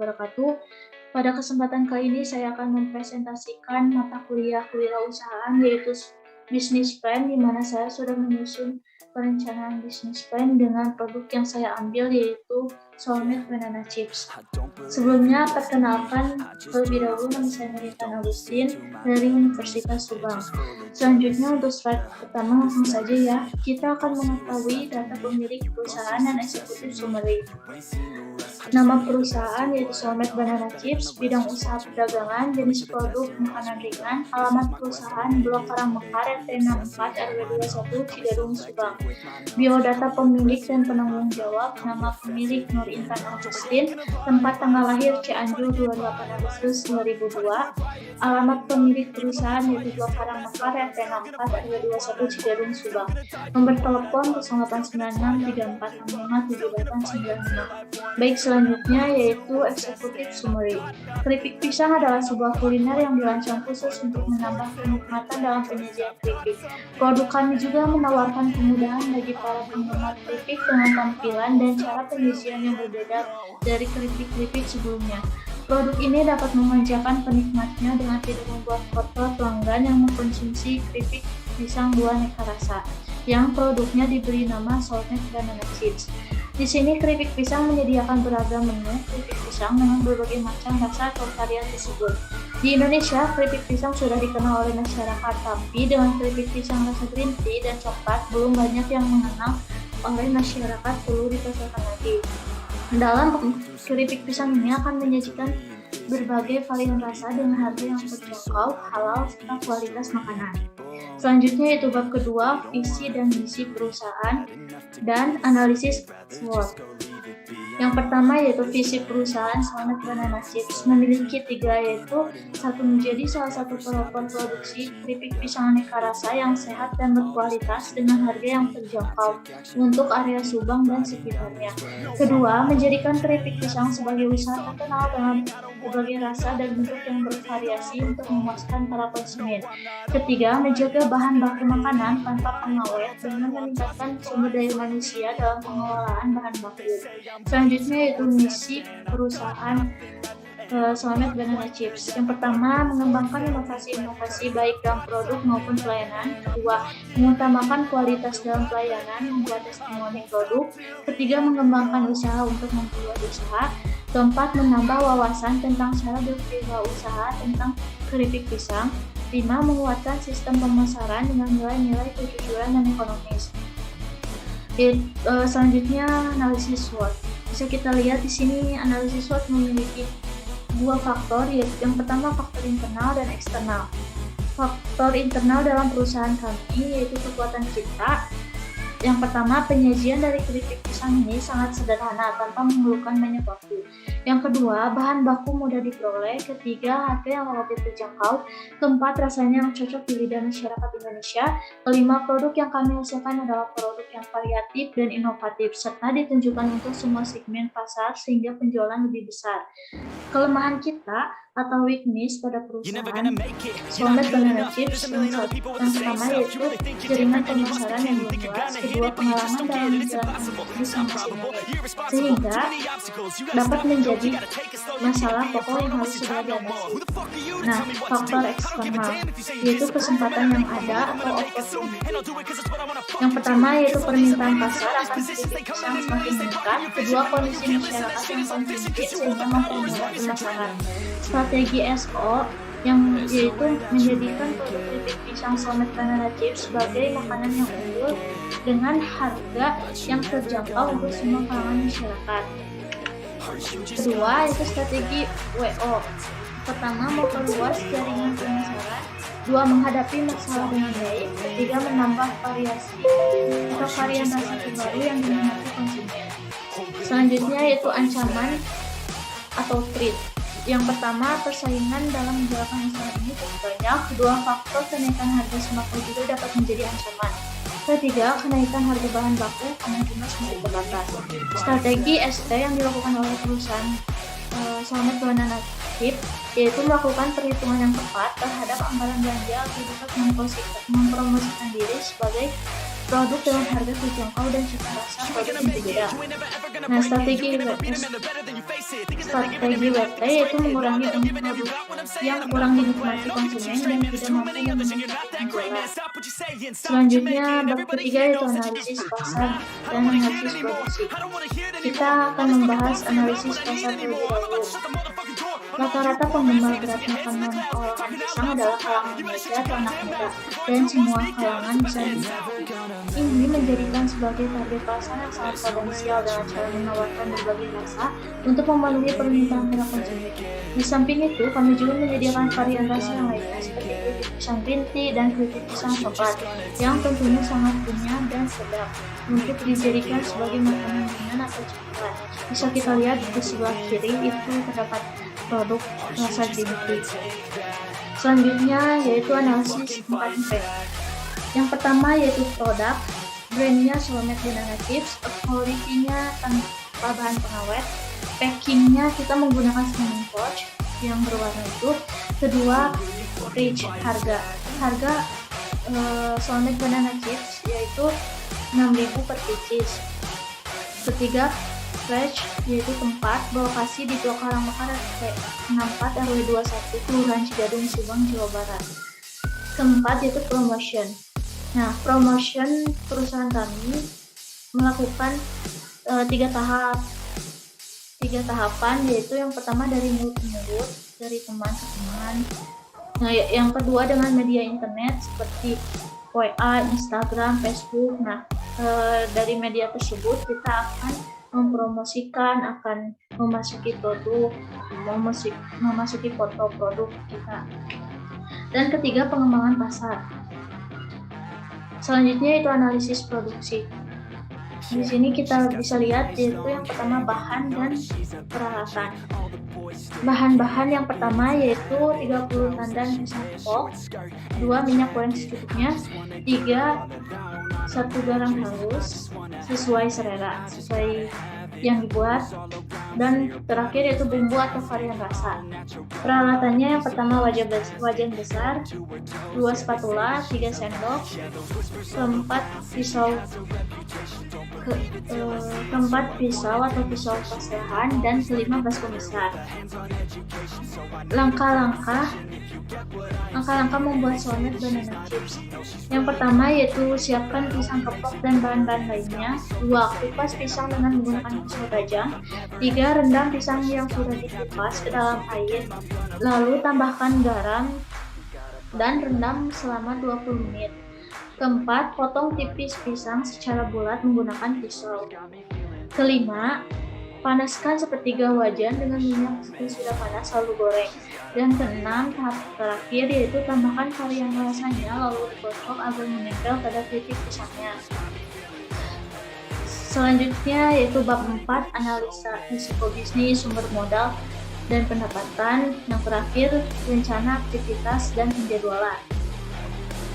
wabarakatuh. Pada kesempatan kali ini saya akan mempresentasikan mata kuliah kewirausahaan yaitu Business Plan, di mana saya sudah menyusun perencanaan business plan dengan produk yang saya ambil yaitu Soulmate Banana Chips. Sebelumnya, perkenalkan terlebih dahulu nama saya Meritan Agustin dari Universitas Subang. Selanjutnya untuk slide pertama langsung saja ya. Kita akan mengetahui data pemilik perusahaan dan eksekutif summary. Nama perusahaan yaitu Soulmate Banana Chips, bidang usaha perdagangan, jenis produk makanan ringan, alamat perusahaan Blok Karangmekar, RT 64 RW 21 Cigadung Subang. Biodata pemilik dan penanggung jawab, nama pemilik Nur Intan Agustin, tempat tanggal lahir Cianjur 28 Agustus 2002, alamat pemilik perusahaan yaitu Blok Karangmekar, RT 64 RW 21 Cigadung Subang. Nomor telepon 0896 3465 7895. Baik, selanjutnya yaitu eksekutif summary. Keripik pisang adalah sebuah kuliner yang dirancang khusus untuk menambah kenikmatan dalam penyajian keripik. Produk kami juga menawarkan kemudahan bagi para penggemar keripik dengan tampilan dan cara penyajian yang berbeda dari keripik-keripik sebelumnya. Produk ini dapat memanjakan penikmatnya dengan tidak membuat kotor pelanggan yang mengkonsumsi keripik pisang buah aneka rasa, yang produknya diberi nama Soulmate Banana Chips. Di sini keripik pisang menyediakan beragam menu keripik pisang dengan berbagai macam rasa atau varian tersebut. Di Indonesia, keripik pisang sudah dikenal oleh masyarakat, tapi dengan keripik pisang rasa green tea dan coklat belum banyak yang mengenal oleh masyarakat, perlu dipasarkan lagi. Dalam keripik pisang ini akan menyajikan berbagai varian rasa dengan harga yang terjangkau, halal, serta kualitas makanan. Selanjutnya yaitu bab kedua, visi dan misi perusahaan dan analisis SWOT. Yang pertama yaitu visi perusahaan Soulmate Banana Chips memiliki tiga, yaitu satu, menjadi salah satu pelopor produksi keripik pisang aneka rasa yang sehat dan berkualitas dengan harga yang terjangkau untuk area Subang dan sekitarnya. Kedua, menjadikan keripik pisang sebagai usaha terkenal dengan berbagai rasa dan bentuk yang bervariasi untuk memuaskan para konsumen. Ketiga, menjaga bahan baku makanan tanpa pengawet dengan meningkatkan sumber daya manusia dalam pengelolaan bahan baku. Selanjutnya yaitu misi perusahaan Soulmate Banana Chips. Yang pertama, mengembangkan inovasi-inovasi baik dalam produk maupun pelayanan. Kedua, mengutamakan kualitas dalam pelayanan, membuat testimoni produk. Ketiga, mengembangkan usaha untuk membuat usaha. Keempat, menambah wawasan tentang cara berwirausaha tentang keripik pisang. 5. Menguatkan sistem pemasaran dengan nilai-nilai kejujuran dan ekonomis. Selanjutnya analisis SWOT. Bisa kita lihat di sini analisis SWOT memiliki dua faktor, yaitu yang pertama faktor internal dan eksternal. Faktor internal dalam perusahaan kami yaitu kekuatan kita. Yang pertama, penyajian dari keripik pisang ini sangat sederhana tanpa memerlukan banyak waktu. Yang kedua, bahan baku mudah diperoleh. Ketiga, harga yang relatif terjangkau. Keempat, rasanya yang cocok di lidah masyarakat Indonesia. Kelima, produk yang kami hasilkan adalah produk yang variatif dan inovatif, serta ditunjukkan untuk semua segmen pasar sehingga penjualan lebih besar. Kelemahan kita atau weakness pada perusahaan Soulmate Banana Chips yang pertama yaitu jaringan pemasaran yang belum jelas. Kedua, pengalaman dalam menjalankan bisnis yang masih minim, sehingga dapat menjadi masalah pokok yang harus segera diatasi. Nah, faktor eksternal yaitu kesempatan yang ada atau opportunity. Yang pertama yaitu permintaan pasar akan keripik pisang semakin meningkat. Kedua, kondisi masyarakat yang konsumtif sehingga mempermudah pemasaran. Strategi SO yang yaitu menjadikan produk keripik pisang Soulmate Banana Chips sebagai makanan yang unggul dengan harga yang terjangkau untuk semua kalangan masyarakat. Kedua yaitu strategi WO. Pertama, memperluas jaringan pemasaran. Dua, menghadapi masalah dengan baik. Ketiga, menambah variasi atau varian rasa terbaru yang diminati konsumen. Selanjutnya yaitu ancaman atau threat. Yang pertama, persaingan dalam menjalankan usaha ini cukup banyak. Kedua, faktor kenaikan harga sembako juga dapat menjadi ancaman. Ketiga, kenaikan harga bahan baku kemungkinan masih terbatas. Strategi ST yang dilakukan oleh perusahaan Soulmate Banana Chips yaitu melakukan perhitungan yang tepat terhadap anggaran belanja agar dapat mempromosikan diri sebagai produk dengan harga terjangkau dan cita rasa produk yang berbeda. Nah, strategi WT yaitu mengurangi unit produk yang kurang dinikmati konsumen dan tidak mampu memenuhi penjualan. Selanjutnya, bab ketiga yaitu analisis pasar dan analisis produksi. Kita akan membahas analisis pasar terlebih dahulu. Rata-rata penggemar berat makanan olahan pisang adalah kalangan muda atau anak muda, dan semua kalangan bisa diminati. Ini menjadikan sebagai target pasar yang sangat potensial dengan cara menawarkan berbagai rasa untuk memenuhi permintaan para konsumen. Di samping itu, kami juga menyediakan varian rasa yang lainnya seperti keripik pisang green tea dan keripik pisang coklat yang tentunya sangat renyah dan sedap untuk dijadikan sebagai makanan ringan atau cemilan. Bisa kita lihat di sebelah kiri itu terdapat produk rasa green tea. Selanjutnya yaitu analisis 4P. Yang pertama yaitu produk, brandnya Soulmate Banana Chips, quality-nya tanpa bahan pengawet, packingnya kita menggunakan spinning pouch yang berwarna itu. Kedua, rich, harga Soulmate Banana Chips yaitu 6.000 per pieces. Ketiga, fresh yaitu tempat berlokasi di Blok Karangmekar RT 64 RW 21 Kelurahan Cigadung, Subang, Jawa Barat. Keempat yaitu promotion. Nah, promotion perusahaan kami melakukan tiga tahapan, yaitu yang pertama dari mulut ke mulut, dari teman ke teman. Nah, yang kedua dengan media internet seperti WA, Instagram, Facebook. Nah, dari media tersebut kita akan mempromosikan, akan memasuki produk, memasuki foto produk kita. Dan ketiga, pengembangan pasar. Selanjutnya itu analisis produksi. Di sini kita bisa lihat yaitu yang pertama bahan dan peralatan. Bahan-bahan yang pertama yaitu 30 tandan pisang kepok, 2 minyak goreng secukupnya, 3 1 garam halus sesuai selera, sesuai yang dibuat, dan terakhir yaitu bumbu atau varian rasa. Peralatannya yang pertama wajan besar, 2 spatula, 3 sendok, keempat pisau atau pisau pasahan, dan kelima baskom besar. Langkah-langkah membuat Soulmate Banana Chips. Yang pertama yaitu siapkan pisang kepok dan bahan-bahan lainnya. 2. Kupas pisang dengan menggunakan pisau tajam. 3. Rendam pisang yang sudah dikupas ke dalam air, lalu tambahkan garam dan rendam selama 20 menit. Keempat, potong tipis pisang secara bulat menggunakan pisau. Kelima, panaskan sepertiga wajan dengan minyak yang sudah panas lalu goreng. Dan keenam, tahap terakhir yaitu tambahkan varian rasanya lalu dikocok agar menempel pada titik pisangnya. Selanjutnya yaitu bab 4, analisa risiko bisnis, sumber modal, dan pendapatan. Yang terakhir, rencana aktivitas dan penjadwalan.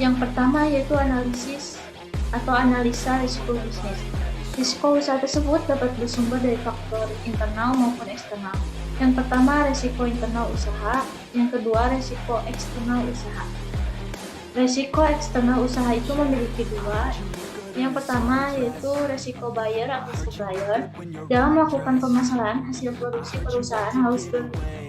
Yang pertama yaitu analisis atau analisa risiko bisnis. Risiko usaha tersebut dapat bersumber dari faktor internal maupun eksternal. Yang pertama risiko internal usaha, yang kedua risiko eksternal usaha. Risiko eksternal usaha itu memiliki dua. Yang pertama yaitu risiko buyer atau supplier. Dalam melakukan pemasaran, hasil produksi perusahaan harus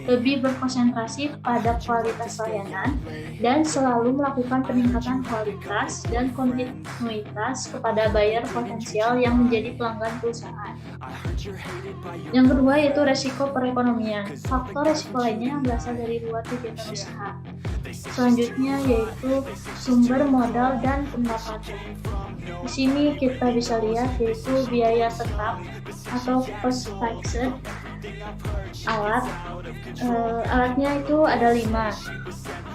lebih berkonsentrasi pada kualitas layanan dan selalu melakukan peningkatan kualitas dan kontinuitas kepada buyer potensial yang menjadi pelanggan perusahaan. Yang kedua yaitu resiko perekonomian. Faktor resiko lainnya yang berasal dari luar kegiatan usaha. Selanjutnya yaitu sumber modal dan pendapatan. Di sini kita bisa lihat yaitu biaya tetap atau cost fixed. Alatnya itu ada 5.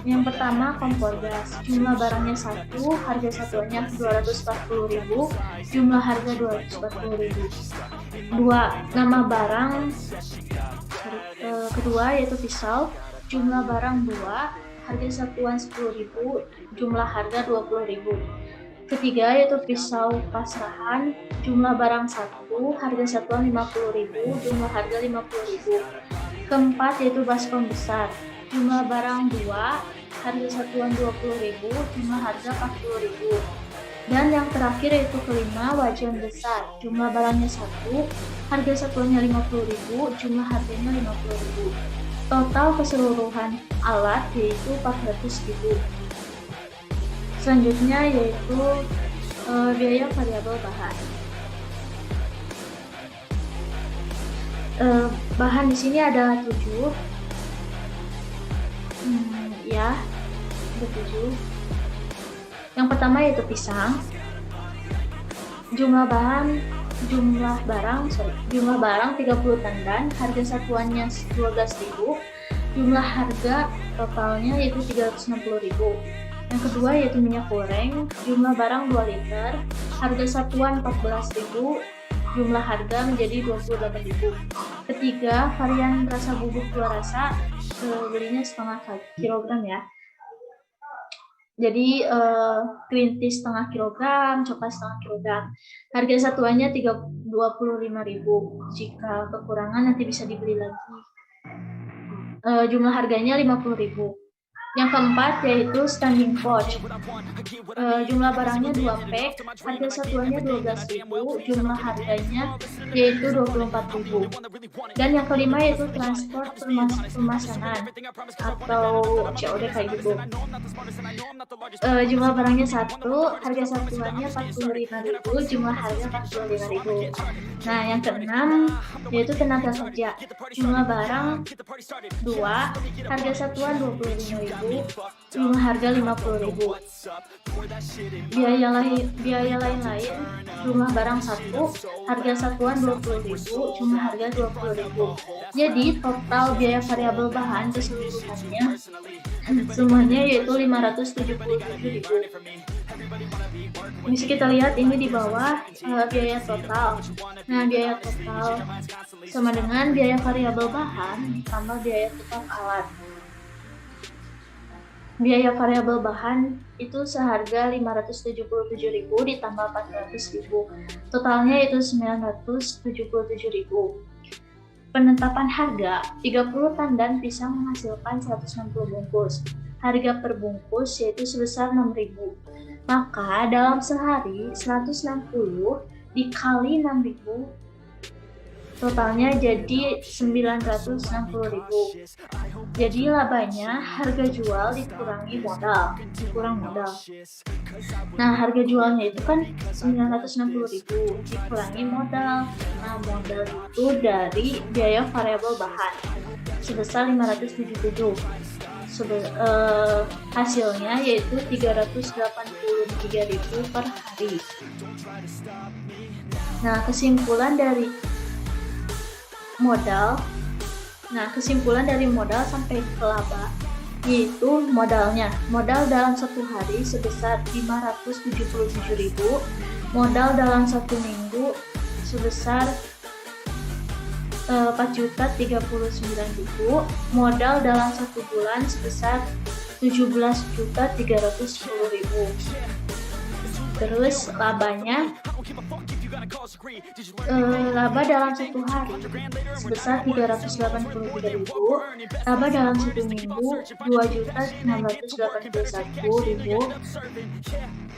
Yang pertama kompor gas, jumlah barangnya 1, harga satuannya 240.000, jumlah harga 240.000. 2. Nama barang. Kedua yaitu pisau, jumlah barang 2, harga satuan 10.000, jumlah harga 20.000. Ketiga yaitu pisau pasrahan, jumlah barang 1, harga satuan 50.000, jumlah harga 50.000. Keempat yaitu baskom besar, jumlah barang 2, harga satuan 20.000, jumlah harga 40.000. Dan yang terakhir yaitu kelima, wajan besar. Jumlah barangnya 1, harga satuannya 50.000, jumlah harganya 50.000. Total keseluruhan alat yaitu 400.000. Selanjutnya yaitu biaya variabel bahan. Bahan di sini ada 7. Ya, ada 7. Yang pertama yaitu pisang. Jumlah barang 30 tandan, harga satuannya 12.000, jumlah harga totalnya yaitu 360.000. Yang kedua yaitu minyak goreng, jumlah barang 2 liter, harga satuan 14.000, jumlah harga menjadi 28.000. Ketiga, varian rasa bubuk 2 rasa, belinya setengah kilogram ya. Jadi green tea setengah kilogram, coklat setengah kilogram. Harga satuannya 25.000. Jika kekurangan nanti bisa dibeli lagi. Jumlah harganya 50.000. Yang keempat yaitu standing pouch. Jumlah barangnya 2 pack, harga satuannya 12.000, jumlah harganya yaitu 24.000. Dan yang kelima yaitu transport pemesanan atau COD kayak gitu. Jumlah barangnya 1, harga satuannya 45.000, jumlah harga 45.000. Nah, yang keenam yaitu tenaga kerja. Jumlah barang 2, harga satuan 25.000, jumlah harga 50.000. Biaya lain-lain, jumlah barang 1, harga satuan 20.000, jumlah harga 20.000. Jadi total biaya variabel bahan keseluruhannya semuanya yaitu 577.000. Bisa kita lihat ini di bawah biaya total. Nah, biaya total sama dengan biaya variabel bahan tambah biaya tetap alat. Biaya variabel bahan itu seharga 577.000 ditambah 400.000. Totalnya itu 977.000. Penetapan harga 30 tandan pisang menghasilkan 160 bungkus. Harga per bungkus yaitu sebesar 6.000. Maka dalam sehari 160 dikali 6.000 totalnya jadi 960.000. Jadi labanya harga jual dikurang modal. Nah, harga jualnya itu kan 960.000 dikurangi modal. Nah, modal itu dari biaya variabel bahan sebesar 577. Hasilnya yaitu 383.000 per hari. Nah, kesimpulan dari modal sampai ke laba yaitu modal dalam satu hari sebesar 577.000, modal dalam satu minggu sebesar 4.039.000, modal dalam satu bulan sebesar 17.310.000. Terus labanya laba dalam satu hari sebesar 383.000, laba dalam satu minggu 2.681.000,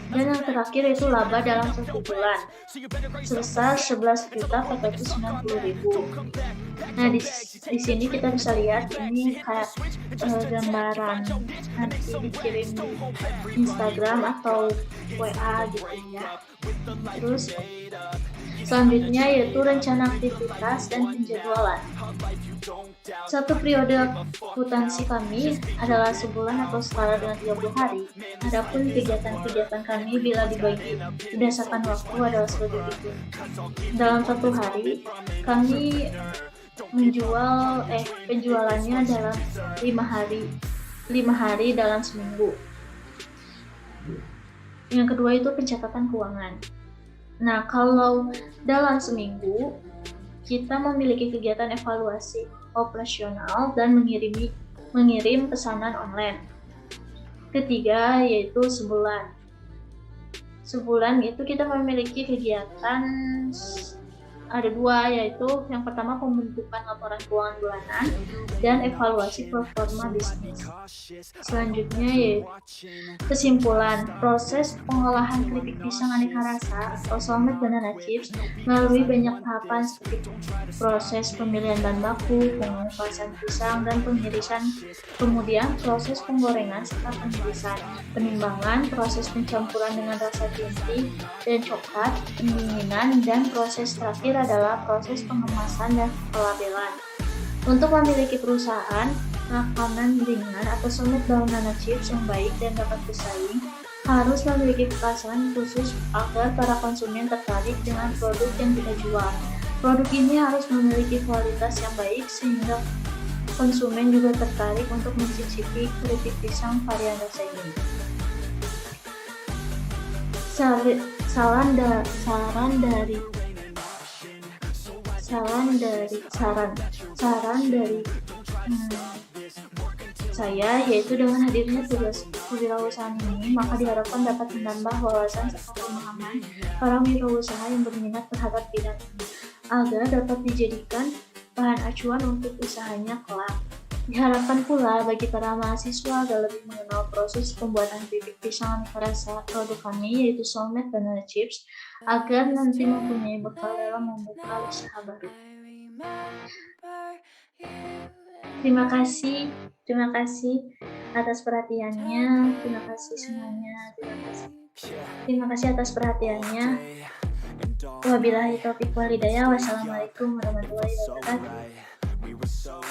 dan yang terakhir itu laba dalam satu bulan sebesar 11.490.000. Nah, di sini kita bisa lihat ini kayak gambaran nanti dikirim Instagram atau WA gitu ya. Terus selanjutnya yaitu rencana aktivitas dan penjadwalan. Satu periode akuntansi kami adalah sebulan atau setara dengan 30 hari. Adapun kegiatan-kegiatan kami bila dibagi berdasarkan waktu adalah sebagai berikut. Dalam satu hari kami penjualannya dalam 5 hari dalam seminggu. Yang kedua itu pencatatan keuangan. Nah, kalau dalam seminggu kita memiliki kegiatan evaluasi operasional dan mengirim pesanan online. Ketiga yaitu sebulan itu kita memiliki kegiatan ada dua, yaitu yang pertama pembentukan laporan keuangan bulanan dan evaluasi performa bisnis. Selanjutnya yaitu kesimpulan, proses pengolahan keripik pisang aneka rasa atau Soulmate Banana Chips melalui banyak tahapan seperti proses pemilihan bahan baku, pengupasan pisang, dan pengirisan, kemudian proses penggorengan serta penirisan, penimbangan, proses pencampuran dengan rasa tinti dan coklat, pendinginan, dan proses terakhir adalah proses pengemasan dan pelabelan. Untuk memiliki perusahaan makanan ringan atau Soulmate Banana Chips yang baik dan dapat bersaing, harus memiliki kekhasan khusus agar para konsumen tertarik dengan produk yang kita jual. Produk ini harus memiliki kualitas yang baik sehingga konsumen juga tertarik untuk mencicipi keripik pisang varian rasa ini. Saran dari saya yaitu dengan hadirnya tugas kewirausahaan ini, maka diharapkan dapat menambah wawasan serta pemahaman para wirausaha yang berminat terhadap bidang ini, agar dapat dijadikan bahan acuan untuk usahanya kelak. Diharapkan pula bagi para mahasiswa agar lebih mengenal proses pembuatan keripik pisang aneka rasa produk kami yaitu Soulmate Banana Chips, agar nanti mempunyai bekal dalam membuka usaha baru. Terima kasih atas perhatiannya. Terima kasih semuanya. Terima kasih atas perhatiannya. Wabillahi taufiq wal hidayah. Wassalamualaikum warahmatullahi wabarakatuh.